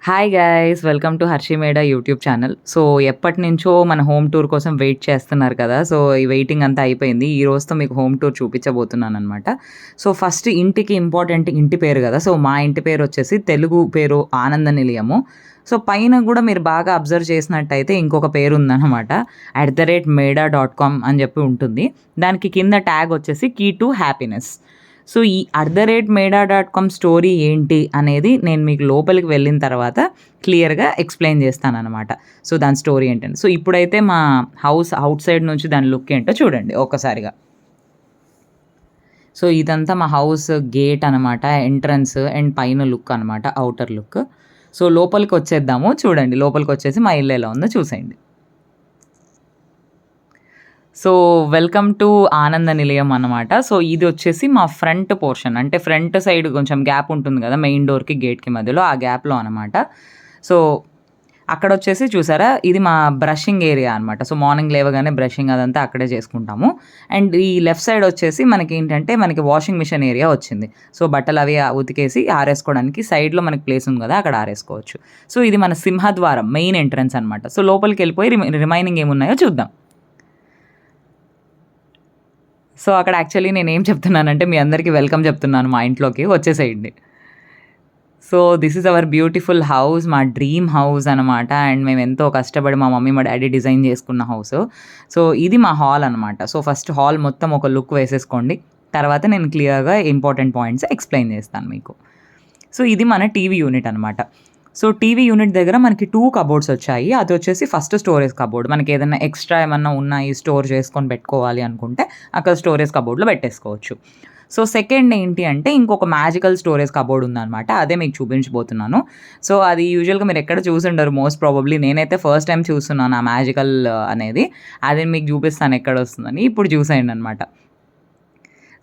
Hi guys! Welcome to 'Harshi మేడ' YouTube channel. So, ఎప్పటినుంచో మన హోమ్ టూర్ కోసం వెయిట్ చేస్తున్నారు కదా! సో, ఈ వెయిటింగ్ అంతా అయిపోయింది. ఈ రోజుతో మీకు హోమ్ టూర్ చూపించబోతున్నాననమాట. సో, ఫస్ట్ ఇంటికి ఇంపార్టెంట్ ఇంటి పేరు కదా! సో, మా ఇంటి పేరొచ్చేసి తెలుగు పేరు ఆనంద నిలయము. సో, పైన గూడా మీరు బాగా అబ్జర్వ్ చేసినట్టయితే ఇంకొక పేరుందనమాట. @meda.com అని చెప్పి ఉంటుంది. దానికి కింద ట్యాగ్ వచ్చేసి కీ టు హ్యాపీనెస్. సో, ఈ @meda.com స్టోరీ ఏంటి అనేది నేను మీకు లోపలికి వెళ్ళిన తర్వాత క్లియర్‌గా ఎక్స్‌ప్లెయిన్ చేస్తాననమాట. సో, దాని స్టోరీ ఏంటని. సో, ఇప్పుడైతే మా హౌస్ ఔట్ సైడ్ నుంచి దాని లుక్ ఏంటో చూడండి ఒక్కసారిగా. సో, ఇదంతా మా హౌస్ గేట్ అనమాట. ఎంట్రన్స్ అండ్ పైన లుక్ అనమాట. Outer look. సో, లోపలికొచ్చేద్దాము. చూడండి లోపలికొచ్చేసి మా ఇల్లు ఎలా ఉందో చూసేయండి. సో, వెల్కమ్ టు ఆనంద నిలయం అనమాట. సో, ఇది వచ్చేసి మా ఫ్రంట్ పోర్షన్. అంటే ఫ్రంట్ సైడ్ కొంచెం గ్యాప్ ఉంటుంది కదా! మెయిన్ డోర్‌కి, గేట్‌కి మధ్యలో ఆ గ్యాప్‌లో అనమాట. సో, అక్కడొచ్చేసి చూసారా? ఇది మా బ్రషింగ్ ఏరియా అనమాట. సో, మార్నింగ్ లేవగానే బ్రషింగ్ అదంతా అక్కడే చేసుకుంటాము. అండ్ ఈ లెఫ్ట్ సైడ్ వచ్చేసి మనకేంటంటే మనకి వాషింగ్ మిషన్ ఏరియా వచ్చింది. సో, బట్టలవి ఉతికేసి ఆరేసుకోవడానికి సైడ్‌లో మనకి ప్లేస్ ఉంది కదా! అక్కడ ఆరేసుకోవచ్చు. సో, ఇది మన సింహద్వారం మెయిన్ ఎంట్రన్స్ అనమాట. సో, లోపలికెళ్ళిపోయి రిమైనింగ్ ఏమున్నాయో చూద్దాం. సో, అక్కడ యాక్చువల్లీ నేనేం చెప్తున్నానంటే మీ అందరికీ వెల్కమ్ చెప్తున్నాను మా ఇంట్లోకి. వచ్చేసేయండి. So, this is our beautiful house. మా డ్రీమ్ హౌస్ అనమాట. అండ్ మేమెంతో కష్టపడి మా మమ్మీ, మా డ్యాడీ డిజైన్ చేసుకున్న హౌసు. సో, ఇది మా హాల్ అనమాట. సో, ఫస్ట్ హాల్ మొత్తం ఒక లుక్ వేసేసుకోండి. తర్వాత నేను క్లియర్‌గా ఇంపార్టెంట్ పాయింట్స్ ఎక్స్‌ప్లెయిన్ చేస్తాను మీకు. సో, ఇది మన టీవీ యూనిట్ అనమాట. సో, టీవీ యూనిట్ దగ్గర మనకి 2 కబోర్డ్స్ వచ్చాయి. అదొచ్చేసి ఫస్ట్ స్టోరేజ్ కబోర్డ్. మనకేదన్నా ఎక్స్‌ట్రా ఏమన్నా ఉన్నాయి స్టోర్ చేసుకొని పెట్టుకోవాలి అనుకుంటే అక్కడ స్టోరేజ్ కబోర్డ్‌లో పెట్టేసుకోవచ్చు. సో, సెకండ్ ఏంటి అంటే ఇంకొక మ్యాజికల్ స్టోరేజ్ కబోర్డ్ ఉందనమాట. అదే మీకు చూపించబోతున్నాను. సో, అది యూజువల్‌గా మీరెక్కడ చూసుండరు మోస్ట్ ప్రాబబ్లీ. నేనైతే ఫస్ట్ టైమ్ చూస్తున్నాను ఆ మ్యాజికల్ అనేది. అది మీకు చూపిస్తాను ఎక్కడొస్తుందని. ఇప్పుడు చూసేయండనమాట.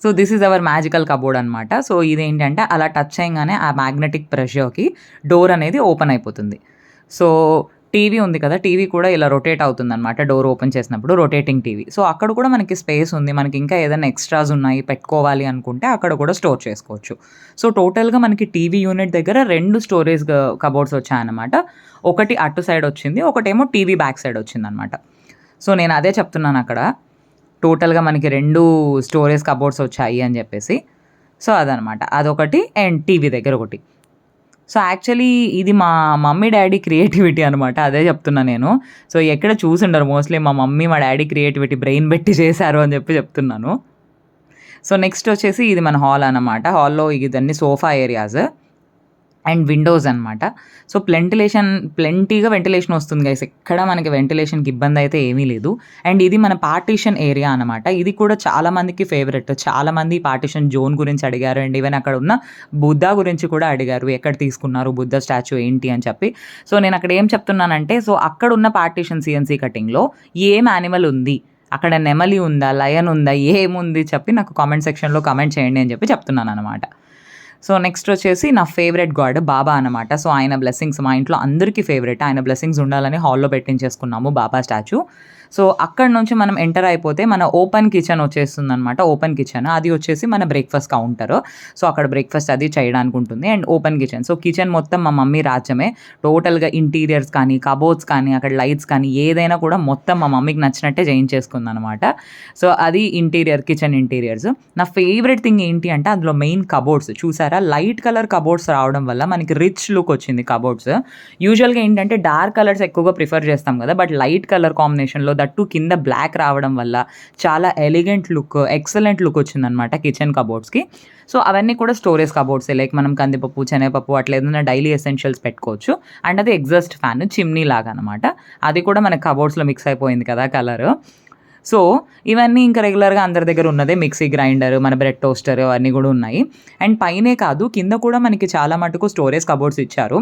So, this is our magical cupboard అనమాట. సో, ఇదేంటంటే అలా టచ్ చేయంగానే ఆ మ్యాగ్నెటిక్ ప్రెషర్‌కి డోర్ అనేది ఓపెన్ అయిపోతుంది. సో, టీవీ ఉంది కదా! టీవీ కూడా ఇలా రొటేట్ అవుతుందనమాట డోర్ ఓపెన్ చేసినప్పుడు రొటేటింగ్ టీవీ. సో, అక్కడ కూడా మనకి స్పేస్ ఉంది. మనకి ఇంకా ఏదైనా ఎక్స్‌ట్రాస్ ఉన్నాయి పెట్టుకోవాలి అనుకుంటే అక్కడ కూడా స్టోర్ చేసుకోవచ్చు. సో, టోటల్‌గా మనకి టీవీ యూనిట్ దగ్గర 2 స్టోరేజ్ కబోర్డ్స్ వచ్చాయన్నమాట. ఒకటి అటు సైడ్ వచ్చింది. ఒకటేమో టీవీ బ్యాక్ సైడ్ వచ్చిందనమాట. సో, నేను అదే చెప్తున్నానక్కడ. టోటల్‌గా మనకి 2 స్టోరేజ్ కబోర్డ్స్ వచ్చాయి అని చెప్పేసి. సో, అదనమాట. అదొకటి అండ్ టీవీ దగ్గర ఒకటి. సో, యాక్చువల్లీ ఇది మా మమ్మీ, డ్యాడీ క్రియేటివిటీ అనమాట. అదే చెప్తున్నా నేను. సో, ఎక్కడ చూసుండరు మోస్ట్‌లీ మా మమ్మీ, మా డ్యాడీ క్రియేటివిటీ బ్రెయిన్ పెట్టి చేశారు అని చెప్పి చెప్తున్నాను. సో, నెక్స్ట్ వచ్చేసి ఇది మన హాల్ అనమాట. హాల్‌లో ఇదన్నీ సోఫా ఏరియాస్. అండ్ విండోస్ అనమాట. సో, ప్లెంటీగా వెంటిలేషన్ వస్తుంది గైస్. ఎక్కడ మనకి వెంటిలేషన్‌కి ఇబ్బందయితే ఏమీ లేదు. అండ్ ఇది మన పార్టిషన్ ఏరియా అనమాట. ఇది కూడా చాలా మందికి ఫేవరెట్. చాలామంది పార్టిషన్ జోన్ గురించి అడిగారు. అండ్ ఈవెన్ అక్కడ ఉన్న బుద్ధ గురించి కూడా అడిగారు. ఎక్కడ తీసుకున్నారు బుద్ధ స్టాచ్యూ ఏంటి అని చెప్పి. సో, నేను అక్కడ ఏం చెప్తున్నానంటే సో, అక్కడున్న పార్టిషన్ సీఎన్సీ కటింగ్‌లో ఏం యానిమల్ ఉంది? అక్కడ నెమలి ఉందా? లయన్ ఉందా? ఏముంది చెప్పి నాకు కామెంట్ సెక్షన్‌లో కామెంట్ చేయండి అని చెప్పి చెప్తున్నాననమాట. సో, నెక్స్ట్ వచ్చేసి నా ఫేవరెట్ గాడ్ బాబా అనమాట. సో, ఆయన బ్లెస్సింగ్స్ మా ఇంట్లో అందరికీ ఫేవరెట్. ఆయన బ్లెస్సింగ్స్ ఉండాలని హాల్‌లో పెట్టించేసుకున్నాము బాబా స్టాచ్యూ. సో, అక్కడి నుంచి మనం ఎంటర్ అయిపోతే మన ఓపెన్ కిచెన్ వచ్చేస్తుందనమాట. ఓపెన్ కిచెన్ అది వచ్చేసి మన బ్రేక్‌ఫాస్ట్ కౌంటర్. సో, అక్కడ బ్రేక్‌ఫాస్ట్ అది చేయడానికి ఉంటుంది. And open kitchen. So, kitchen మొత్తం మా మమ్మీ రాజ్యమే. టోటల్‌గా ఇంటీరియర్స్ కానీ, కబోర్డ్స్ కానీ, అక్కడ లైట్స్ కానీ ఏదైనా కూడా మొత్తం మా మమ్మీకి నచ్చినట్టే చేయించేసుకుందనమాట. సో, అది కిచెన్ ఇంటీరియర్స్. నా ఫేవరెట్ థింగ్ ఏంటి అంటే అందులో మెయిన్ కబోర్డ్స్ చూసారా? లైట్ కలర్ కబోర్డ్స్ రావడం వల్ల మనకి రిచ్ లుక్ వచ్చింది కబోర్డ్స్. యూజువల్‌గా ఏంటంటే డార్క్ కలర్స్ ఎక్కువగా ప్రిఫర్ చేస్తాం కదా! బట్ లైట్ కలర్ కాంబినేషన్‌లో దట్టు కింద బ్లాక్ రావడం వల్ల చాలా ఎలిగెంట్ లుక్, ఎక్సలెంట్ లుక్ వచ్చిందనమాట కిచెన్ కబోర్డ్స్‌కి. సో, అవన్నీ కూడా స్టోరేజ్ కబోర్డ్సే. లైక్ మనం కందిపప్పు, శనగపప్పు అట్లా ఏదైనా డైలీ ఎసెన్షియల్స్ పెట్టుకోవచ్చు. అండ్ అది ఎగ్జాస్ట్ ఫ్యాన్ చిమ్నీ లాగా అనమాట. అది కూడా మనకి కబోర్డ్స్‌లో మిక్స్ అయిపోయింది కదా కలరు. సో, ఇవన్నీ ఇంకా రెగ్యులర్‌గా అందరి దగ్గర ఉన్నదే. మిక్సీ గ్రైండర్, మన బ్రెడ్ టోస్టర్ అవన్నీ కూడా ఉన్నాయి. అండ్ పైనే కాదు కింద కూడా మనకి చాలా మటుకు స్టోరేజ్ కబోర్డ్స్ ఇచ్చారు.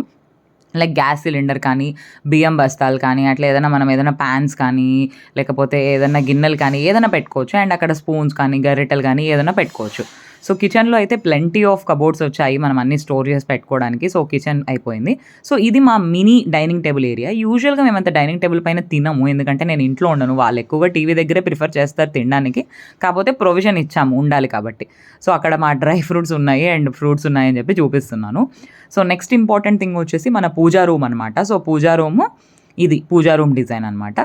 లైక్ గ్యాస్ సిలిండర్ కానీ, బియ్యం బస్తాలు కానీ, అట్లా ఏదైనా మనం ఏదైనా పాన్స్ కానీ, లేకపోతే ఏదైనా గిన్నెలు కానీ ఏదైనా పెట్టుకోవచ్చు. అండ్ అక్కడ స్పూన్స్ కానీ, గరిటెలు కానీ ఏదైనా పెట్టుకోవచ్చు. సో కిచెన్లో అయితే ప్లెంటీ ఆఫ్ కబోర్డ్స్ వచ్చాయి మనం అన్ని స్టోర్ చేసి పెట్టుకోవడానికి. సో కిచెన్ అయిపోయింది. సో ఇది మా మినీ డైనింగ్ టేబుల్ ఏరియా. యూజువల్గా మేమంత డైనింగ్ టేబుల్ పైన తినము, ఎందుకంటే నేను ఇంట్లో ఉండను. వాళ్ళు ఎక్కువగా టీవీ దగ్గరే ప్రిఫర్ చేస్తారు తినడానికి. కాకపోతే ప్రొవిజన్ ఇచ్చాము ఉండాలి కాబట్టి. సో అక్కడ మా డ్రై ఫ్రూట్స్ ఉన్నాయి అండ్ ఫ్రూట్స్ ఉన్నాయని చెప్పి చూపిస్తున్నాను. సో నెక్స్ట్ ఇంపార్టెంట్ థింగ్ వచ్చేసి మన పూజా రూమ్ అనమాట. సో పూజా రూమ్ ఇది పూజా రూమ్ డిజైన్ అనమాట.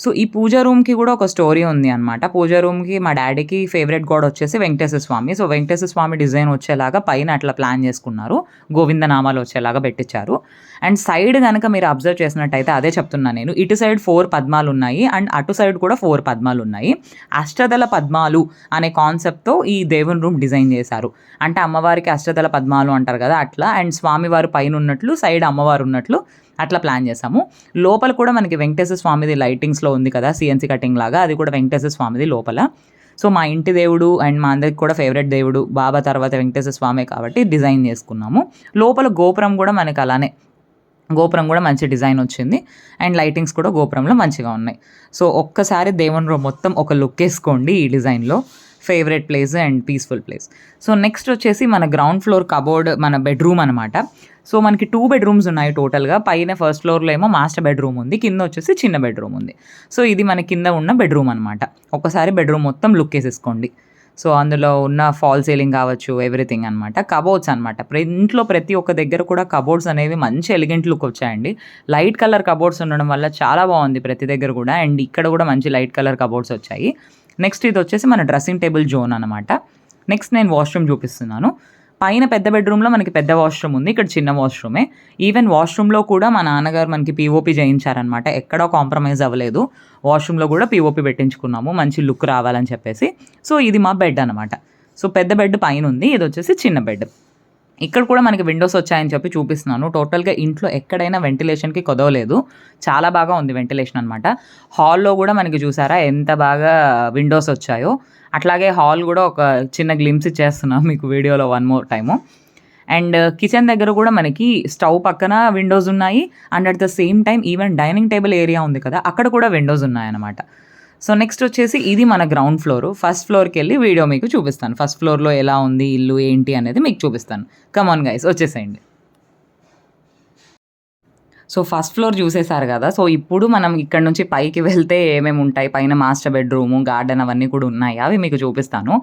సో ఈ పూజా రూమ్కి కూడా ఒక స్టోరీ ఉంది అనమాట. పూజా రూమ్కి మా డాడీకి ఫేవరెట్ గాడ్ వచ్చేసి వెంకటేశ్వర స్వామి. సో వెంకటేశ్వర స్వామి డిజైన్ వచ్చేలాగా పైన అట్లా ప్లాన్ చేసుకున్నారు, గోవింద నామాలు వచ్చేలాగా పెట్టించారు. అండ్ సైడ్ కనుక మీరు అబ్జర్వ్ చేసినట్టయితే అదే చెప్తున్నా నేను, ఇటు సైడ్ 4 పద్మాలు ఉన్నాయి అండ్ అటు సైడ్ కూడా 4 పద్మాలు ఉన్నాయి. అష్టదళ పద్మాలు అనే కాన్సెప్ట్తో ఈ దేవుని రూమ్ డిజైన్ చేశారు. అంటే అమ్మవారికి అష్టదళ పద్మాలు అంటారు కదా అట్లా, అండ్ స్వామివారు పైన ఉన్నట్లు సైడ్ అమ్మవారు ఉన్నట్లు అట్లా ప్లాన్ చేసాము. లోపల కూడా మనకి వెంకటేశ్వర స్వామిది లైటింగ్స్లో ఉంది కదా సిఎన్సీ కటింగ్ లాగా, అది కూడా వెంకటేశ్వర స్వామిది లోపల. సో మా ఇంటి దేవుడు అండ్ మా అందరికి కూడా ఫేవరెట్ దేవుడు బాబా తర్వాత వెంకటేశ్వర స్వామి కాబట్టి డిజైన్ చేసుకున్నాము. లోపల గోపురం కూడా మనకి అలానే, గోపురం కూడా మంచి డిజైన్ వచ్చింది అండ్ లైటింగ్స్ కూడా గోపురంలో మంచిగా ఉన్నాయి. సో ఒక్కసారి దేవుని రూమ్ మొత్తం ఒక లుక్ వేసుకోండి ఈ డిజైన్లో. Favourite place and peaceful place. So next వచ్చేసి మన గ్రౌండ్ ఫ్లోర్ కబోర్డ్ మన బెడ్రూమ్ అనమాట. సో మనకి 2 బెడ్రూమ్స్ ఉన్నాయి టోటల్గా. పైన ఫస్ట్ ఫ్లోర్లో ఏమో మాస్టర్ బెడ్రూమ్ ఉంది, కింద వచ్చేసి చిన్న బెడ్రూమ్ ఉంది. సో ఇది మన కింద ఉన్న బెడ్రూమ్ అనమాట. ఒకసారి బెడ్రూమ్ మొత్తం లుక్ వేసేసుకోండి. సో అందులో ఉన్న ఫాల్ సీలింగ్ కావచ్చు, ఎవ్రీథింగ్ అనమాట. కబోర్డ్స్ అనమాట, ఇంట్లో ప్రతి ఒక్క దగ్గర కూడా కబోర్డ్స్ అనేవి మంచి ఎలిగెంట్ లుక్ వచ్చాయండి. లైట్ కలర్ కబోర్డ్స్ ఉండడం వల్ల చాలా బాగుంది ప్రతి దగ్గర కూడా. అండ్ ఇక్కడ కూడా మంచి లైట్ కలర్ కబోర్డ్స్ వచ్చాయి. నెక్స్ట్ ఇది వచ్చేసి మన డ్రెస్సింగ్ టేబుల్ జోన్ అనమాట. నెక్స్ట్ నేను వాష్రూమ్ చూపిస్తున్నాను. పైన పెద్ద బెడ్రూమ్లో మనకి పెద్ద వాష్రూమ్ ఉంది, ఇక్కడ చిన్న వాష్రూమే. ఈవెన్ వాష్రూమ్లో కూడా మా నాన్నగారు మనకి పీఓపీ చేయించారనమాట, ఎక్కడో కాంప్రమైజ్ అవ్వలేదు. వాష్రూమ్లో కూడా పీఓపీ పెట్టించుకున్నాము మంచి లుక్ రావాలని చెప్పేసి. సో ఇది మా బెడ్ అనమాట. సో పెద్ద బెడ్ పైన ఉంది, ఇది వచ్చేసి చిన్న బెడ్. ఇక్కడ కూడా మనకి విండోస్ వచ్చాయని చెప్పి చూపిస్తున్నాను. టోటల్గా ఇంట్లో ఎక్కడైనా వెంటిలేషన్కి కొదవలేదు, చాలా బాగా ఉంది వెంటిలేషన్ అనమాట. హాల్లో కూడా మనకి చూసారా ఎంత బాగా విండోస్ వచ్చాయో. అట్లాగే హాల్ కూడా ఒక చిన్న గ్లిమ్స్ ఇచ్చేస్తున్నాం మీకు వీడియోలో one more time. And kitchen దగ్గర కూడా మనకి స్టవ్ పక్కన విండోస్ ఉన్నాయి and at the same time even dining table area ఉంది కదా అక్కడ కూడా విండోస్ ఉన్నాయన్నమాట. సో నెక్స్ట్ వచ్చేసి ఇది మన గ్రౌండ్ ఫ్లోర్. ఫస్ట్ ఫ్లోర్కి వెళ్ళి వీడియో మీకు చూపిస్తాను, ఫస్ట్ ఫ్లోర్లో ఎలా ఉంది ఇల్లు ఏంటి అనేది మీకు చూపిస్తాను. కమాన్ గైస్ వచ్చేసేయండి. సో ఫస్ట్ ఫ్లోర్ చూసేశారు కదా. సో ఇప్పుడు మనం ఇక్కడ నుంచి పైకి వెళ్తే ఏమేమి ఉంటాయి, పైన మాస్టర్ బెడ్రూము, గార్డెన్ అవన్నీ కూడా ఉన్నాయి, అవి మీకు చూపిస్తాను.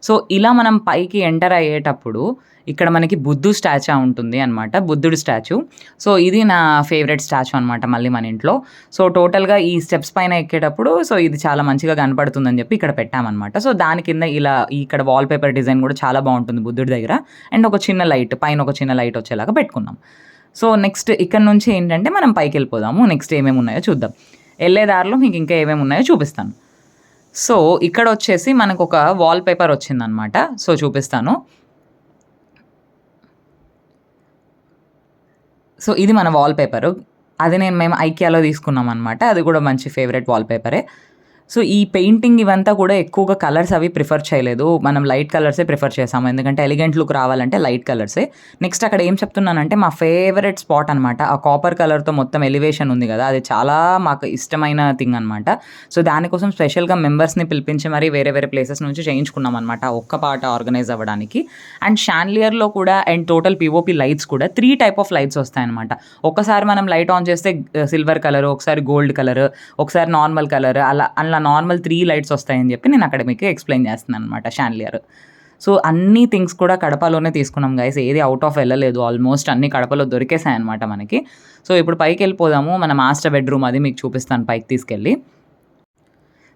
సో ఇలా మనం పైకి ఎంటర్ అయ్యేటప్పుడు ఇక్కడ మనకి బుద్ధు స్టాచ్యూ ఉంటుంది అనమాట, బుద్ధుడి స్టాచ్యూ. సో ఇది నా ఫేవరెట్ స్టాచ్యూ అనమాట మళ్ళీ మన ఇంట్లో. సో టోటల్గా ఈ స్టెప్స్ పైన ఎక్కేటప్పుడు సో ఇది చాలా మంచిగా కనపడుతుందని చెప్పి ఇక్కడ పెట్టామన్నమాట. సో దాని కింద ఇలా ఇక్కడ వాల్పేపర్ డిజైన్ కూడా చాలా బాగుంటుంది బుద్ధుడి దగ్గర. అండ్ ఒక చిన్న లైట్, పైన ఒక చిన్న లైట్ వచ్చేలాగా పెట్టుకున్నాం. సో నెక్స్ట్ ఇక్కడ నుంచి ఏంటంటే మనం పైకి వెళ్ళిపోదాము, నెక్స్ట్ ఏమేమి ఉన్నాయో చూద్దాం. వెళ్ళే దారిలో మీకు ఇంకా ఏమేమి ఉన్నాయో చూపిస్తాను. సో ఇక్కడ వచ్చేసి మనకు ఒక వాల్పేపర్ వచ్చిందనమాట. సో చూపిస్తాను. సో ఇది మన వాల్పేపరు, అది మేము ఐకియాలో తీసుకున్నాం అనమాట. అది కూడా మంచి ఫేవరెట్ వాల్పేపరే. సో ఈ పెయింటింగ్ ఇవంతా కూడా ఎక్కువగా కలర్స్ అవి ప్రిఫర్ చేయలేదు, మనం లైట్ కలర్సే ప్రిఫర్ చేసాము, ఎందుకంటే ఎలిగెంట్ లుక్ రావాలంటే లైట్ కలర్సే. నెక్స్ట్ అక్కడ ఏం చెప్తున్నానంటే మా ఫేవరెట్ స్పాట్ అనమాట, ఆ కాపర్ కలర్తో మొత్తం ఎలివేషన్ ఉంది కదా, అది చాలా మాకు ఇష్టమైన థింగ్ అనమాట. సో దానికోసం స్పెషల్గా మెంబర్స్ని పిలిపించి మరి వేరే వేరే ప్లేసెస్ నుంచి చేయించుకున్నాం అనమాట ఒక్క పాట ఆర్గనైజ్ అవ్వడానికి. అండ్ షాన్లియర్లో కూడా అండ్ టోటల్ పిఓపి లైట్స్ కూడా 3 టైప్ ఆఫ్ లైట్స్ వస్తాయన్నమాట. ఒకసారి మనం లైట్ ఆన్ చేస్తే సిల్వర్ కలర్, ఒకసారి గోల్డ్ కలర్, ఒకసారి నార్మల్ కలర్, అలా నార్మల్ 3 లైట్స్ వస్తాయని చెప్పి నేను అక్కడ మీకు ఎక్స్ప్లెయిన్ చేస్తున్నాను అనమాట షాన్లియర్. సో అన్ని థింగ్స్ కూడా కడపలోనే తీసుకున్నాం గైస్, ఏది అవుట్ ఆఫ్ వెళ్ళలేదు, ఆల్మోస్ట్ అన్ని కడపలో దొరికేసాయి అనమాట మనకి. సో ఇప్పుడు పైకి వెళ్ళిపోదాము, మన మాస్టర్ బెడ్రూమ్ అది మీకు చూపిస్తాను పైకి తీసుకెళ్ళి.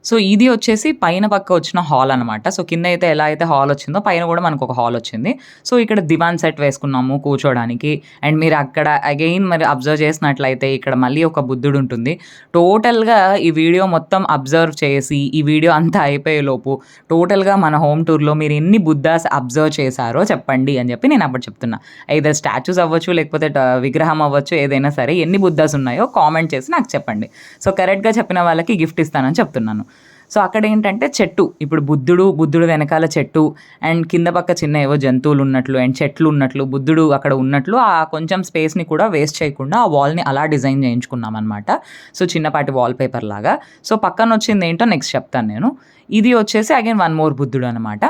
సో ఇది వచ్చేసి పైన పక్క వచ్చిన హాల్ అనమాట. సో కింద అయితే ఎలా అయితే హాల్ వచ్చిందో పైన కూడా మనకు ఒక హాల్ వచ్చింది. సో ఇక్కడ దివాన్ సెట్ వేసుకున్నాము కూర్చోడానికి. అండ్ మీరు అక్కడ అగైన్ మరి అబ్జర్వ్ చేసినట్లయితే ఇక్కడ మళ్ళీ ఒక బుద్ధుడు ఉంటుంది. టోటల్గా ఈ వీడియో మొత్తం అబ్జర్వ్ చేసి ఈ వీడియో అంతా అయిపోయేలోపు టోటల్గా మన హోమ్ టూర్లో మీరు ఎన్ని బుద్ధాస్ అబ్జర్వ్ చేశారో చెప్పండి అని చెప్పి నేను అప్పుడు చెప్తున్నా. either స్టాచ్యూస్ అవ్వచ్చు లేకపోతే విగ్రహం అవ్వచ్చు, ఏదైనా సరే ఎన్ని బుద్ధాస్ ఉన్నాయో కామెంట్ చేసి నాకు చెప్పండి. సో కరెక్ట్గా చెప్పిన వాళ్ళకి గిఫ్ట్ ఇస్తానని చెప్తున్నాను. సో అక్కడ ఏంటంటే చెట్టు, ఇప్పుడు బుద్ధుడు వెనకాల చెట్టు అండ్ కింద పక్క చిన్న ఏవో జంతువులు ఉన్నట్లు అండ్ చెట్లు ఉన్నట్లు బుద్ధుడు అక్కడ ఉన్నట్లు ఆ కొంచెం స్పేస్ని కూడా వేస్ట్ చేయకుండా ఆ వాల్ని అలా డిజైన్ చేయించుకున్నాం అనమాట. సో చిన్నపాటి వాల్ పేపర్ లాగా. సో పక్కన వచ్చింది ఏంటో నెక్స్ట్ చెప్తాను నేను. ఇది వచ్చేసి అగైన్ వన్ మోర్ బుద్ధుడు అనమాట.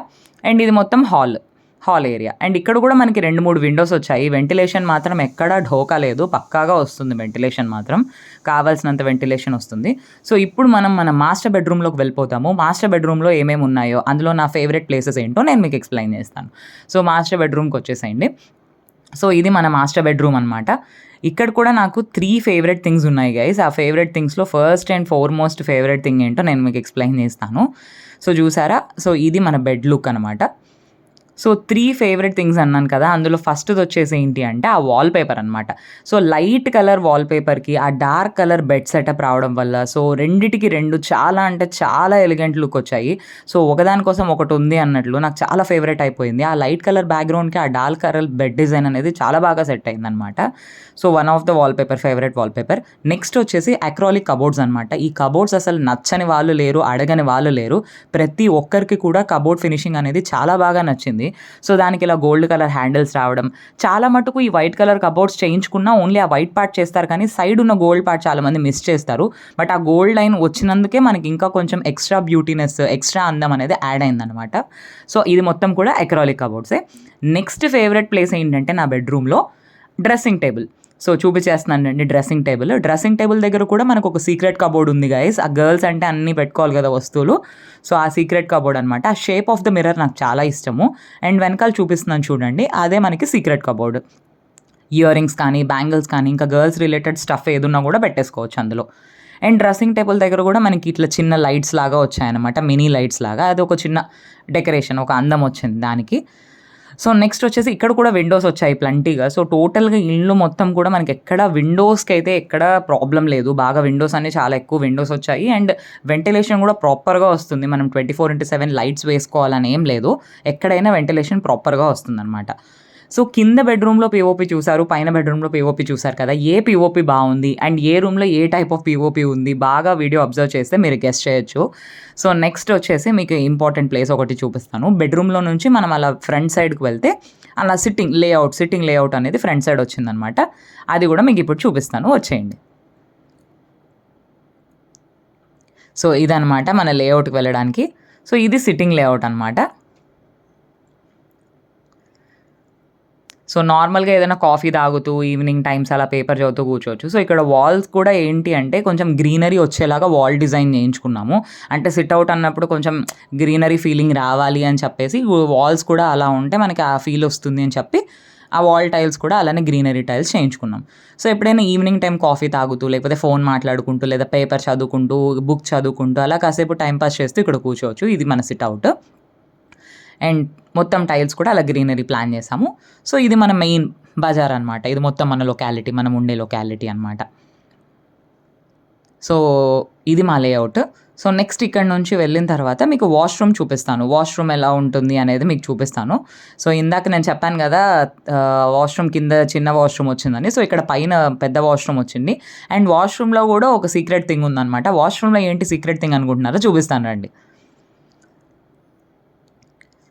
అండ్ ఇది మొత్తం హాల్ ఏరియా. అండ్ ఇక్కడ కూడా మనకి 2-3 విండోస్ వచ్చాయి. వెంటిలేషన్ మాత్రం ఎక్కడా ఢోకా లేదు, పక్కాగా వస్తుంది వెంటిలేషన్ మాత్రం, కావాల్సినంత వెంటిలేషన్ వస్తుంది. సో ఇప్పుడు మనం మన మాస్టర్ బెడ్రూమ్లోకి వెళ్ళిపోతాము. మాస్టర్ బెడ్రూమ్లో ఏమేమి ఉన్నాయో, అందులో నా ఫేవరెట్ ప్లేసెస్ ఏంటో నేను మీకు ఎక్స్ప్లెయిన్ చేస్తాను. సో మాస్టర్ బెడ్రూమ్కి వచ్చేసేయండి. సో ఇది మన మాస్టర్ బెడ్రూమ్ అనమాట. ఇక్కడ కూడా నాకు 3 ఫేవరెట్ థింగ్స్ ఉన్నాయి గైస్. ఆ ఫేవరెట్ థింగ్స్లో first and foremost favourite thing ఏంటో నేను మీకు ఎక్స్ప్లెయిన్ చేస్తాను. సో చూసారా, సో ఇది మన బెడ్ లుక్ అనమాట. సో 3 ఫేవరెట్ థింగ్స్ అన్నాను కదా, అందులో ఫస్ట్ది వచ్చేసి ఏంటి అంటే ఆ వాల్పేపర్ అనమాట. సో లైట్ కలర్ వాల్పేపర్కి ఆ డార్క్ కలర్ బెడ్ సెటప్ రావడం వల్ల సో రెండిటికి చాలా అంటే చాలా ఎలిగెంట్ లుక్ వచ్చాయి. సో ఒకదానికోసం ఒకటి ఉంది అన్నట్లు నాకు చాలా ఫేవరెట్ అయిపోయింది. ఆ లైట్ కలర్ బ్యాక్గ్రౌండ్కి ఆ డార్క్ కలర్ బెడ్ డిజైన్ అనేది చాలా బాగా సెట్ అయిందనమాట. So one of the favourite wallpaper. Next వచ్చేసి అక్రాలిక్ కబోర్డ్స్ అనమాట. ఈ కబోర్డ్స్ అసలు నచ్చని వాళ్ళు లేరు, అడగని వాళ్ళు లేరు. ప్రతి ఒక్కరికి కూడా కబోర్డ్ ఫినిషింగ్ అనేది చాలా బాగా నచ్చింది. సో దానికి ఇలా గోల్డ్ కలర్ హ్యాండిల్స్ రావడం, చాలా మటుకు ఈ వైట్ కలర్ కబోర్డ్స్ చేయించుకున్నా ఓన్లీ ఆ వైట్ పార్ట్ చేస్తారు, కానీ సైడ్ ఉన్న గోల్డ్ పార్ట్ చాలా మంది మిస్ చేస్తారు. బట్ ఆ గోల్డ్ లైన్ వచ్చినందుకే మనకి ఇంకా కొంచెం ఎక్స్ట్రా బ్యూటీనెస్, ఎక్స్ట్రా అందం అనేది యాడ్ అయిందనమాట. సో ఇది మొత్తం కూడా అక్రాలిక్ కబోర్డ్సే. నెక్స్ట్ ఫేవరెట్ ప్లేస్ ఏంటంటే నా బెడ్రూమ్లో డ్రెస్సింగ్ టేబుల్. సో చూపించేస్తున్నానండి డ్రెస్సింగ్ టేబుల్ దగ్గర కూడా మనకు ఒక సీక్రెట్ కబోర్డ్ ఉంది గైస్. ఆ గర్ల్స్ అంటే అన్నీ పెట్టుకోవాలి కదా వస్తువులు. సో ఆ సీక్రెట్ కబోర్డ్ అనమాట. ఆ షేప్ ఆఫ్ ద మిర్రర్ నాకు చాలా ఇష్టము. అండ్ వెనకాల చూపిస్తున్నాను చూడండి, అదే మనకి సీక్రెట్ కబోర్డ్. ఇయర్ రింగ్స్ కానీ, బ్యాంగిల్స్ కానీ, ఇంకా గర్ల్స్ రిలేటెడ్ స్టఫ్ ఏదున్నా కూడా పెట్టేసుకోవచ్చు అందులో. అండ్ డ్రెస్సింగ్ టేబుల్ దగ్గర కూడా మనకి ఇట్లా చిన్న లైట్స్ లాగా వచ్చాయన్నమాట, మినీ లైట్స్ లాగా. అది ఒక చిన్న డెకరేషన్, ఒక అందం వచ్చింది దానికి. సో నెక్స్ట్ వచ్చేసి ఇక్కడ కూడా విండోస్ వచ్చాయి ప్లంటీగా. సో టోటల్గా ఇల్లు మొత్తం కూడా మనకి ఎక్కడ విండోస్కి అయితే ఎక్కడ ప్రాబ్లం లేదు. బాగా విండోస్ అన్నీ చాలా ఎక్కువ విండోస్ వచ్చాయి. అండ్ వెంటిలేషన్ కూడా ప్రాపర్గా వస్తుంది. మనం 24/7 లైట్స్ వేసుకోవాలని ఏం లేదు, ఎక్కడైనా వెంటిలేషన్ ప్రాపర్గా వస్తుంది అనమాట. సో కింద బెడ్రూమ్లో పిఓపి చూసారు, పైన బెడ్రూమ్లో పిఓపి చూసారు కదా, ఏ పిఓపి బాగుంది అండ్ ఏ రూమ్లో ఏ టైప్ ఆఫ్ పిఓపి ఉంది, బాగా వీడియో అబ్జర్వ్ చేస్తే మీరు గెస్ చేయొచ్చు. సో నెక్స్ట్ వచ్చేసి మీకు ఇంపార్టెంట్ ప్లేస్ ఒకటి చూపిస్తాను. బెడ్రూమ్లో నుంచి మనం అలా ఫ్రంట్ సైడ్కి వెళ్తే అలా సిట్టింగ్ లేఅవుట్ అనేది ఫ్రంట్ సైడ్ వచ్చిందనమాట. అది కూడా మీకు ఇప్పుడు చూపిస్తాను, వచ్చేయండి. సో ఇదనమాట మన లేఅవుట్కి వెళ్ళడానికి. సో ఇది సిట్టింగ్ లేఅవుట్ అనమాట. సో నార్మల్గా ఏదైనా కాఫీ తాగుతూ ఈవినింగ్ టైమ్స్ అలా పేపర్ చదువుతూ కూర్చోవచ్చు. సో ఇక్కడ వాల్స్ కూడా ఏంటి అంటే కొంచెం గ్రీనరీ వచ్చేలాగా వాల్ డిజైన్ చేయించుకున్నాము. అంటే సిట్అవుట్ అన్నప్పుడు కొంచెం గ్రీనరీ ఫీలింగ్ రావాలి అని చెప్పేసి వాల్స్ కూడా అలా ఉంటే మనకి ఆ ఫీల్ వస్తుంది అని చెప్పి ఆ వాల్ టైల్స్ కూడా అలానే గ్రీనరీ టైల్స్ చేయించుకున్నాం. సో ఎప్పుడైనా ఈవినింగ్ టైం కాఫీ తాగుతూ, లేకపోతే ఫోన్ మాట్లాడుకుంటూ, లేదా పేపర్ చదువుకుంటూ, బుక్ చదువుకుంటూ అలా కాసేపు టైంపాస్ చేస్తూ ఇక్కడ కూర్చోవచ్చు. ఇది మన సిట్అవుట్. అండ్ మొత్తం టైల్స్ కూడా అలా గ్రీనరీ ప్లాన్ చేసాము. సో ఇది మన మెయిన్ బజార్ అనమాట. ఇది మొత్తం మన లొకాలిటీ, మనం ఉండే లొకాలిటీ అనమాట. సో ఇది మా లేఅవుట్. సో నెక్స్ట్ ఇక్కడ నుంచి వెళ్ళిన తర్వాత మీకు వాష్రూమ్ చూపిస్తాను. వాష్రూమ్ ఎలా ఉంటుంది అనేది మీకు చూపిస్తాను. సో ఇందాక నేను చెప్పాను కదా వాష్రూమ్ కింద చిన్న వాష్రూమ్ వచ్చిందని. సో ఇక్కడ పైన పెద్ద వాష్రూమ్ వచ్చింది. అండ్ వాష్రూమ్లో కూడా ఒక సీక్రెట్ థింగ్ ఉందన్నమాట. వాష్రూమ్లో ఏంటి సీక్రెట్ థింగ్ అనుకుంటున్నారో చూపిస్తాను రండి.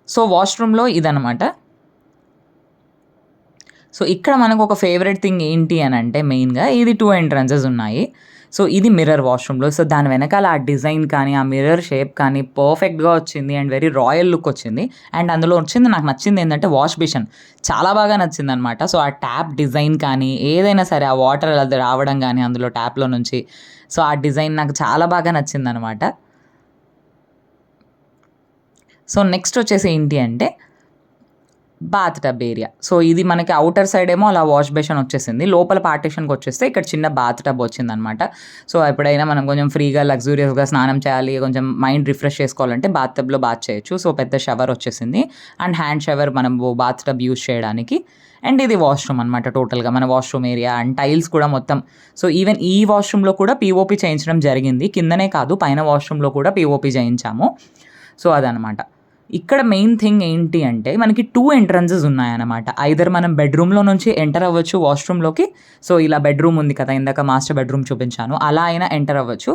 సో వాష్రూమ్లో ఇదనమాట. సో ఇక్కడ మనకు ఒక ఫేవరెట్ థింగ్ ఏంటి అని అంటే మెయిన్గా ఇది 2 ఎంట్రన్సెస్ ఉన్నాయి. సో ఇది మిర్రర్ వాష్రూమ్లో. సో దాని వెనకాల ఆ డిజైన్ కానీ, ఆ మిర్రర్ షేప్ కానీ పర్ఫెక్ట్గా వచ్చింది అండ్ వెరీ రాయల్ లుక్ వచ్చింది. అండ్ అందులో వచ్చింది నాకు నచ్చింది ఏంటంటే వాష్ బేసిన్ చాలా బాగా నచ్చింది అనమాట. సో ఆ ట్యాప్ డిజైన్ కానీ, ఏదైనా సరే ఆ వాటర్ అది రావడం కానీ అందులో ట్యాప్లో నుంచి, సో ఆ డిజైన్ నాకు చాలా బాగా నచ్చింది అనమాట. సో నెక్స్ట్ వచ్చేసి ఏంటి అంటే బాత్ టబ్ ఏరియా. సో ఇది మనకి అవుటర్ సైడ్ ఏమో అలా వాష్ బేసిన్ వచ్చేసింది, లోపల పార్టీషన్కి వచ్చేస్తే ఇక్కడ చిన్న బాత్ టబ్ వచ్చిందనమాట. సో ఎప్పుడైనా మనం కొంచెం ఫ్రీగా లగ్జూరియస్గా స్నానం చేయాలి, కొంచెం మైండ్ రిఫ్రెష్ చేసుకోవాలంటే బాత్ టబ్లో బాత్ చేయొచ్చు. సో పెద్ద షవర్ వచ్చేసింది అండ్ హ్యాండ్ షవర్ మనం బాత్ టబ్ యూజ్ చేయడానికి. అండ్ ఇది వాష్రూమ్ అనమాట టోటల్గా మన వాష్రూమ్ ఏరియా. అండ్ టైల్స్ కూడా మొత్తం. సో ఈవెన్ ఈ వాష్రూమ్లో కూడా పిఓపి చేయించడం జరిగింది, కిందనే కాదు పైన వాష్రూమ్లో కూడా పిఓపి చేయించాము. సో అదనమాట. ఇక్కడ మెయిన్ థింగ్ ఏంటి అంటే మనకి 2 ఎంట్రన్సెస్ ఉన్నాయన్నమాట. ఐదర్ మనం బెడ్రూమ్లో నుంచి ఎంటర్ అవ్వచ్చు వాష్రూమ్లోకి. సో ఇలా బెడ్రూమ్ ఉంది కదా, ఇందాక మాస్టర్ బెడ్రూమ్ చూపించాను, అలా అయినా ఎంటర్ అవ్వచ్చు.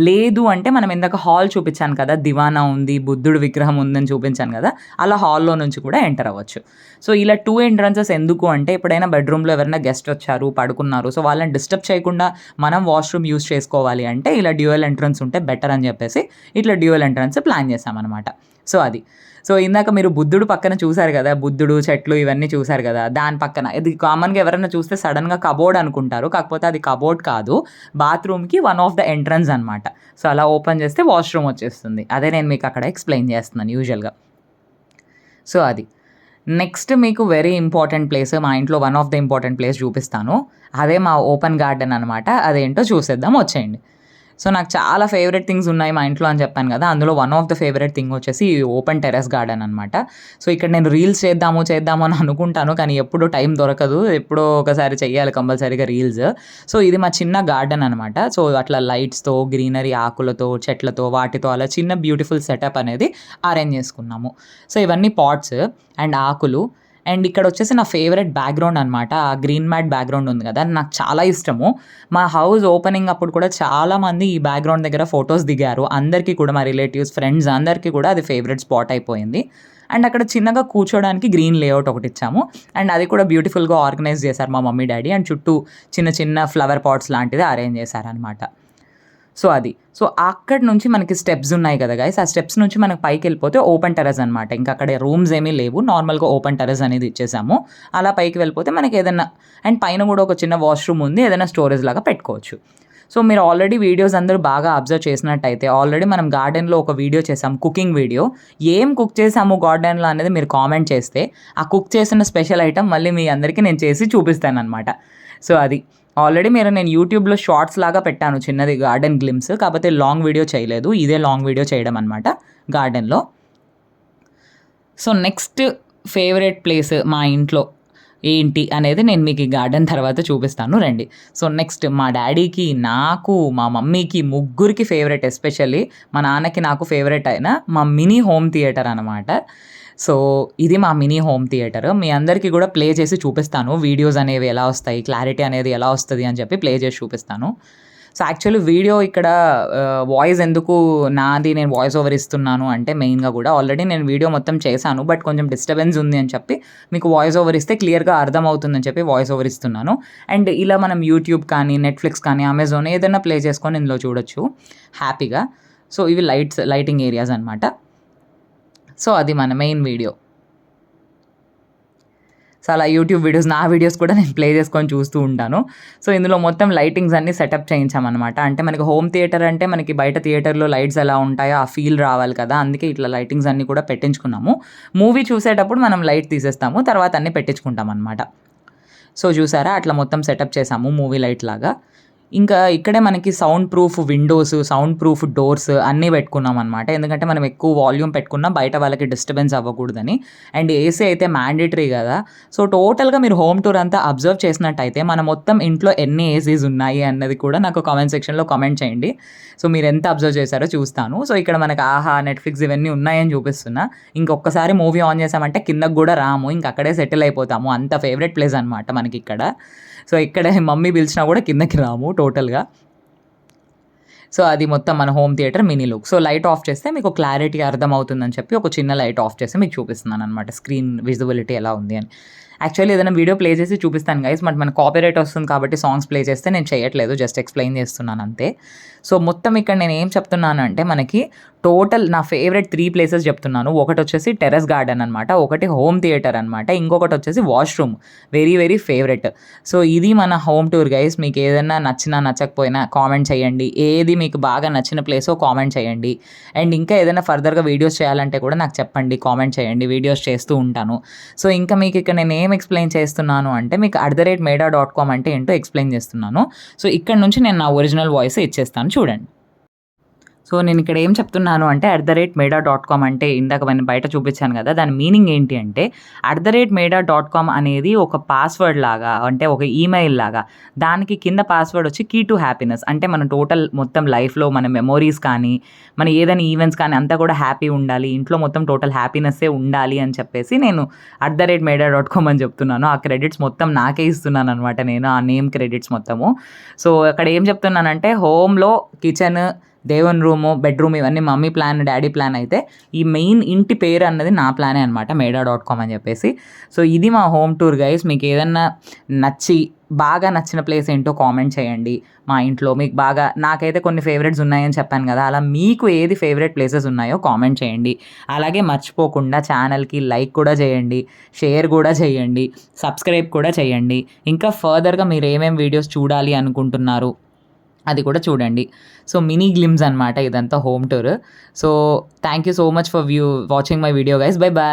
లేదు అంటే మనం ఇందాక హాల్ చూపించాను కదా, దివానా ఉంది, బుద్ధుడు విగ్రహం ఉందని చూపించాను కదా, అలా హాల్లో నుంచి కూడా ఎంటర్ అవ్వచ్చు. సో ఇలా 2 ఎంట్రన్సెస్ ఎందుకు అంటే ఎప్పుడైనా బెడ్రూమ్లో ఎవరైనా గెస్ట్ వచ్చారు, పడుకున్నారు, సో వాళ్ళని డిస్టర్బ్ చేయకుండా మనం వాష్రూమ్ యూజ్ చేసుకోవాలి అంటే ఇలా డ్యూయల్ ఎంట్రన్స్ ఉంటే బెటర్ అని చెప్పేసి ఇట్లా డ్యూయల్ ఎంట్రన్స్ ప్లాన్ చేసామన్నమాట. సో అది. సో ఇందాక మీరు బుద్ధుడు పక్కన చూసారు కదా! బుద్ధుడు, చెట్లు ఇవన్నీ చూసారు కదా! దాని పక్కన ఇది కామన్‌గా ఎవరైనా చూస్తే సడెన్‌గా కబోర్డ్ అనుకుంటారు. కాకపోతే అది కబోర్డ్ కాదు. బాత్రూమ్‌కి వన్ ఆఫ్ ద ఎంట్రన్స్ అనమాట. సో అలా ఓపెన్ చేస్తే వాష్‌రూమ్ వచ్చేస్తుంది. అదే నేను మీకు అక్కడ ఎక్స్‌ప్లెయిన్ చేస్తున్నాను యూజువల్‌గా. సో అది. నెక్స్ట్ మీకు వెరీ ఇంపార్టెంట్ ప్లేస్ మా ఇంట్లో one of the important place చూపిస్తాను. అదే మా ఓపెన్ గార్డెన్ అనమాట. అదేంటో చూసేద్దాం వచ్చేయండి. సో నాకు చాలా ఫేవరెట్ థింగ్స్ ఉన్నాయి మా ఇంట్లో అని చెప్పాను కదా! అందులో one of the favourite thing వచ్చేసి ఓపెన్ టెర్రస్ గార్డెన్ అనమాట. సో ఇక్కడ నేను రీల్స్ చేద్దాము అని అనుకుంటాను. కానీ ఎప్పుడూ టైం దొరకదు. ఎప్పుడో ఒకసారి చెయ్యాలి కంపల్సరీగా రీల్స్. సో ఇది మా చిన్న గార్డెన్ అనమాట. సో అట్లా లైట్స్‌తో, గ్రీనరీ ఆకులతో, చెట్లతో వాటితో అలా చిన్న బ్యూటిఫుల్ సెటప్ అనేది అరేంజ్ చేసుకున్నాము. సో ఇవన్నీ పాట్స్ అండ్ ఆకులు అండ్ ఇక్కడొచ్చేసి నా ఫేవరెట్ బ్యాక్‌గ్రౌండ్ అనమాట. ఆ గ్రీన్ మ్యాట్ బ్యాక్‌గ్రౌండ్ ఉంది కదా! నాకు చాలా ఇష్టము. మా హౌస్ ఓపెనింగ్ అప్పుడు కూడా చాలామంది ఈ బ్యాక్‌గ్రౌండ్ దగ్గర ఫోటోస్ దిగారు. అందరికీ కూడా మా రిలేటివ్స్, ఫ్రెండ్స్ అందరికీ కూడా అది ఫేవరెట్ స్పాట్ అయిపోయింది. అండ్ అక్కడ చిన్నగా కూర్చోడానికి గ్రీన్ లేఅవుట్ ఒకటిచ్చాము. అండ్ అది కూడా బ్యూటిఫుల్‌గా ఆర్గనైజ్ చేశారు మా మమ్మీ, డ్యాడీ. అండ్ చుట్టూ చిన్న చిన్న ఫ్లవర్ పాట్స్ లాంటిది అరేంజ్ చేశారనమాట. సో అది. సో అక్కడి నుంచి మనకి స్టెప్స్ ఉన్నాయి కదా గైస్! ఆ స్టెప్స్ నుంచి మనకు పైకెళ్ళిపోతే ఓపెన్ టెర్రస్ అనమాట. ఇంక అక్కడ రూమ్స్ ఏమీ లేవు. నార్మల్‌గా ఓపెన్ టెర్రస్ అనేది ఇచ్చేసాము. అలా పైకి వెళ్ళిపోతే మనకి ఏదన్నా అండ్ పైన కూడా ఒక చిన్న వాష్‌రూమ్ ఉంది. ఏదైనా స్టోరేజ్ లాగా పెట్టుకోవచ్చు. సో మీరు ఆల్రెడీ వీడియోస్ అందరూ బాగా అబ్జర్వ్ చేసినట్టయితే ఆల్రెడీ మనం గార్డెన్‌లో ఒక వీడియో చేసాం. Cooking video. ఏం కుక్ చేసాము గార్డెన్‌లో అనేది మీరు కామెంట్ చేస్తే ఆ కుక్ చేసిన స్పెషల్ ఐటెమ్ మళ్ళీ మీ అందరికీ నేను చేసి చూపిస్తాననమాట. సో అది. ఆల్రెడీ నేను యూట్యూబ్‌లో షార్ట్స్ లాగా పెట్టాను చిన్నది గార్డెన్ గ్లిమ్స్. కాకపోతే లాంగ్ వీడియో చేయలేదు. ఇదే లాంగ్ వీడియో చేయడం అనమాట గార్డెన్‌లో. సో నెక్స్ట్ ఫేవరెట్ ప్లేస్ మా ఇంట్లో ఏంటి అనేది నేను మీకు ఈ గార్డెన్ తర్వాత చూపిస్తాను రండి. సో నెక్స్ట్ మా డ్యాడీకి, నాకు, మా మమ్మీకి ముగ్గురికి ఫేవరెట్ ఎస్పెషల్లీ మా నాన్నకి నాకు ఫేవరెట్ అయిన మా మినీ హోమ్ థియేటర్ అనమాట. సో ఇది మా మినీ హోమ్ థియేటర్. మీ అందరికీ కూడా ప్లే చేసి చూపిస్తాను. వీడియోస్ అనేవి ఎలా వస్తాయి, క్లారిటీ అనేది ఎలా వస్తది అని చెప్పి ప్లే చేసి చూపిస్తాను. సో యాక్చువల్లీ వీడియో ఇక్కడ వాయిస్ ఎందుకు నాది నేను వాయిస్ ఓవర్ ఇస్తున్నాను అంటే మెయిన్‌గా కూడా ఆల్రెడీ నేను వీడియో మొత్తం చేశాను. బట్ కొంచెం డిస్టర్బెన్స్ ఉంది అని చెప్పి మీకు వాయిస్ ఓవర్ ఇస్తే క్లియర్‌గా అర్థమవుతుందని చెప్పి వాయిస్ ఓవర్ ఇస్తున్నాను. అండ్ ఇలా మనం యూట్యూబ్ కానీ, నెట్‌ఫ్లిక్స్ కానీ, అమెజాన్ ఏదైనా ప్లే చేసుకొని ఇందులో చూడొచ్చు హ్యాపీగా. సో ఇవి లైటింగ్ ఏరియాస్ అనమాట. సో అది మన మెయిన్ వీడియో. సో అలా యూట్యూబ్ వీడియోస్, నా వీడియోస్ కూడా నేను ప్లే చేసుకొని చూస్తూ ఉంటాను. సో ఇందులో మొత్తం లైటింగ్స్ అన్నీ సెటప్ చేయించామనమాట. అంటే మనకి హోమ్ థియేటర్ అంటే మనకి బయట థియేటర్‌లో లైట్స్ ఎలా ఉంటాయో ఆ ఫీల్ రావాలి కదా! అందుకే ఇట్లా లైటింగ్స్ అన్నీ కూడా పెట్టించుకున్నాము. మూవీ చూసేటప్పుడు మనం లైట్ తీసేస్తాము. తర్వాత అన్నీ పెట్టించుకుంటామనమాట. సో చూసారా అట్లా మొత్తం సెటప్ చేసాము మూవీ లైట్ లాగా. ఇంకా ఇక్కడే మనకి sound proof Windows, sound proof doors అన్నీ పెట్టుకున్నామనమాట. ఎందుకంటే మనం ఎక్కువ వాల్యూమ్ పెట్టుకున్నా బయట వాళ్ళకి డిస్టర్బెన్స్ అవ్వకూడదని. అండ్ ఏసీ అయితే మ్యాండేటరీ కదా! సో టోటల్‌గా మీరు హోమ్ టూర్ అంతా అబ్జర్వ్ చేసినట్టయితే మన మొత్తం ఇంట్లో ఎన్ని ఏసీస్ ఉన్నాయి అన్నది కూడా నాకు కామెంట్ సెక్షన్‌లో కామెంట్ చేయండి. సో మీరు ఎంత అబ్జర్వ్ చేశారో చూస్తాను. సో ఇక్కడ మనకి ఆహా, నెట్‌ఫ్లిక్స్ ఇవన్నీ ఉన్నాయని చూపిస్తున్నా. ఇంకొక్కసారి మూవీ ఆన్ చేసామంటే కిందకి కూడా రాము. ఇంక అక్కడే సెటిల్ అయిపోతాము. అంత ఫేవరెట్ ప్లేస్ అనమాట మనకిక్కడ. సో ఇక్కడే మమ్మీ పిలిచినా కూడా కిందకి రాము టోటల్‌గా. సో అది మొత్తం మన home theatre mini look. So light of చేస్తే మీకు క్లారిటీ అర్థమవుతుందని చెప్పి ఒక చిన్న లైట్ ఆఫ్ చేసి మీకు చూపిస్తున్నాననమాట. స్క్రీన్ విజిబిలిటీ ఎలా ఉంది అని. యాక్చువల్లీ ఏదైనా వీడియో ప్లే చేసి చూపిస్తాను గైస్. బట్ మనకు కాపీరైట్ వస్తుంది కాబట్టి సాంగ్స్ ప్లే చేస్తే నేను చేయట్లేదు. జస్ట్ ఎక్స్‌ప్లెయిన్ చేస్తున్నాను అంతే. సో మొత్తం ఇక్కడ నేను ఏం చెప్తున్నాను అంటే మనకి టోటల్ నా ఫేవరెట్ 3 ప్లేసెస్ చెప్తున్నాను. ఒకటొచ్చేసి టెర్రస్ గార్డెన్ అనమాట. ఒకటి హోమ్ థియేటర్ అనమాట. ఇంకొకటొచ్చేసి washroom. Very very favourite. So ఇది మన హోమ్ టూర్ గైస్. మీకు ఏదైనా నచ్చినా నచ్చకపోయినా కామెంట్ చేయండి. ఏది మీకు బాగా నచ్చిన ప్లేసో కామెంట్ చేయండి. అండ్ ఇంకా ఏదైనా ఫర్దర్‌గా వీడియోస్ చేయాలంటే కూడా నాకు చెప్పండి. కామెంట్ చేయండి. వీడియోస్ చేస్తూ ఉంటాను. సో ఇంకా మీకు ఇక్కడ నేను ఏం ఎక్స్‌ప్లెయిన్ చేస్తున్నాను అంటే మీకు @meda.com అంటే ఏంటో ఎక్స్‌ప్లెయిన్ చేస్తున్నాను. సో ఇక్కడ నుంచి నేను నా ఒరిజినల్ వాయిస్ ఇచ్చేస్తాను చూడండి. సో నేను ఇక్కడ ఏం చెప్తున్నాను అంటే @meda.com అంటే ఇందాక నేను బయట చూపించాను కదా! దాని మీనింగ్ ఏంటి అంటే @meda.com అనేది ఒక పాస్వర్డ్ లాగా, అంటే ఒక ఈమెయిల్ లాగా. దానికి కింద పాస్వర్డ్ వచ్చి కీ టు హ్యాపీనెస్. అంటే మన టోటల్ మొత్తం లైఫ్‌లో మన మెమోరీస్ కానీ, మన ఏదైనా ఈవెంట్స్ కానీ అంతా కూడా హ్యాపీ ఉండాలి. ఇంట్లో మొత్తం టోటల్ హ్యాపీనెస్సే ఉండాలి అని చెప్పేసి నేను @meda.com అని చెప్తున్నాను. ఆ క్రెడిట్స్ మొత్తం నాకే ఇస్తున్నాననమాట నేను. ఆ నేమ్ క్రెడిట్స్ మొత్తము. సో అక్కడ ఏం చెప్తున్నానంటే హోమ్‌లో కిచెన్, దేవుని రూము, బెడ్రూమ్ ఇవన్నీ మమ్మీ ప్లాన్, డాడీ ప్లాన్ అయితే ఈ మెయిన్ ఇంటి పేరు అన్నది నా ప్లానే అనమాట, మేడా.com అని చెప్పేసి. సో ఇది మా హోమ్ టూర్ గైస్. మీకు ఏదన్నా బాగా నచ్చిన ప్లేస్ ఏంటో కామెంట్ చేయండి. మా ఇంట్లో మీకు బాగా, నాకైతే కొన్ని ఫేవరెట్స్ ఉన్నాయని చెప్పాను కదా, అలా మీకు ఏది ఫేవరెట్ ప్లేసెస్ ఉన్నాయో కామెంట్ చేయండి. అలాగే మర్చిపోకుండా ఛానల్కి లైక్ కూడా చేయండి, షేర్ కూడా చేయండి, సబ్స్క్రైబ్ కూడా చేయండి. ఇంకా ఫర్దర్గా మీరు ఏమేమి వీడియోస్ చూడాలి అనుకుంటున్నారు అది కూడా చూడండి. సో మినీ గ్లిమ్స్ అనమాట ఇదంతా home tour. So thank you so much for watching my video guys. Bye bye.